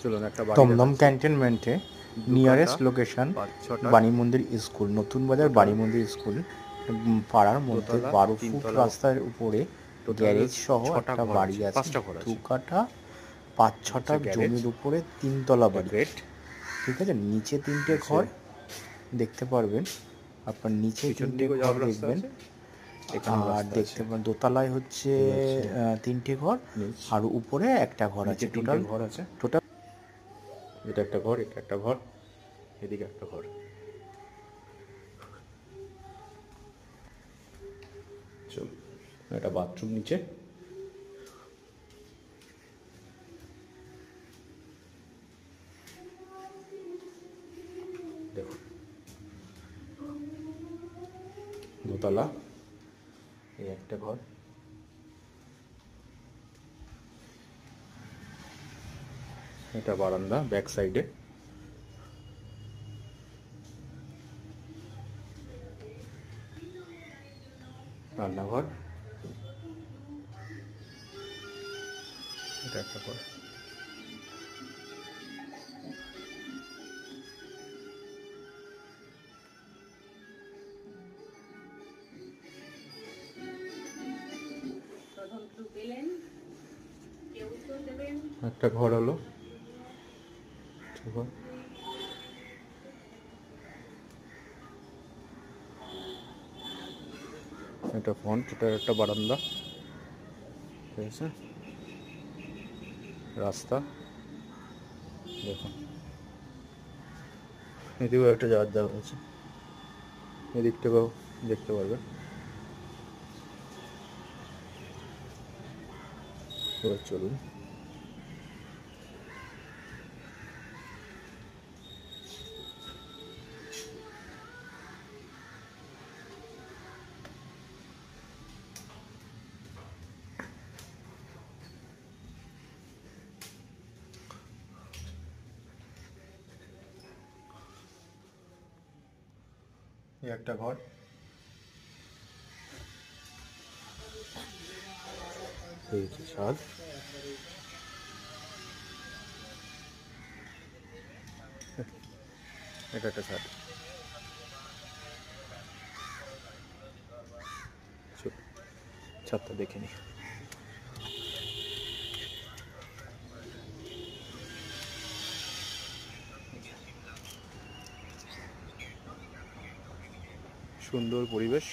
চলুন একটা বাড়ি দমদম দেখাচ্ছি। ক্যান্টনমেন্টে দু কাঠা নিয়ারেস্ট লোকেশন 5-6 বাণী মন্দির স্কুল, নতুন বাজার টোটাল বাণী মন্দির স্কুল পাড়ার মধ্যে দোতলা 12 ফুট তিনতলা রাস্তার উপরে টোটাল গ্যারেজ সহ 6টা একটা ঘর বাড়ি আছে, আছে। 5টা ঘর দু আছে। কাঠা এটা 5-6টা হচ্ছে গ্যারেজ, জমির উপরে 3 তলা এটা বাড়ি। গেট ঠিক আছে, নিচে 3টে আছে। ঘর দেখতে পারবেন। আপনার নিচে পিছন 3টে দিকেও ঘর যাওয়ার রাস্তা দেখবেন। আছে, এখানেও আর রাস্তা আছে। দেখতে পারেন দোতলায় হচ্ছে এই হচ্ছে 3টে ঘর, নিচ, আর উপরে একটা ঘর নিচে আছে। 3টে ঘর আছে। টোটাল এটা একটা ঘর, এটা একটা ঘর, এদিকে একটা ঘর। চলুন, এটা বাথরুম নিচে। দেখুন দোতলা, এই একটা ঘর, এটা বারান্দা ব্যাক সাইডে। রান্নাঘর, এটা একটা ঘর। একটা ঘর হলো, একটা ঘর। এটা ফ্রন্ট, এটা একটা বারান্দা, ঠিক আছে। রাস্তা দেখুন, এদিকেও একটা যাওয়ার দেওয়া আছে, এদিক থেকেও দেখতে পারবেন। এবার চলুন, এই একটা ঘর, এই হচ্ছে ছাদ। এটা একটা ছাদ। ছাদটা দেখে নি। সুন্দর পরিবেশ।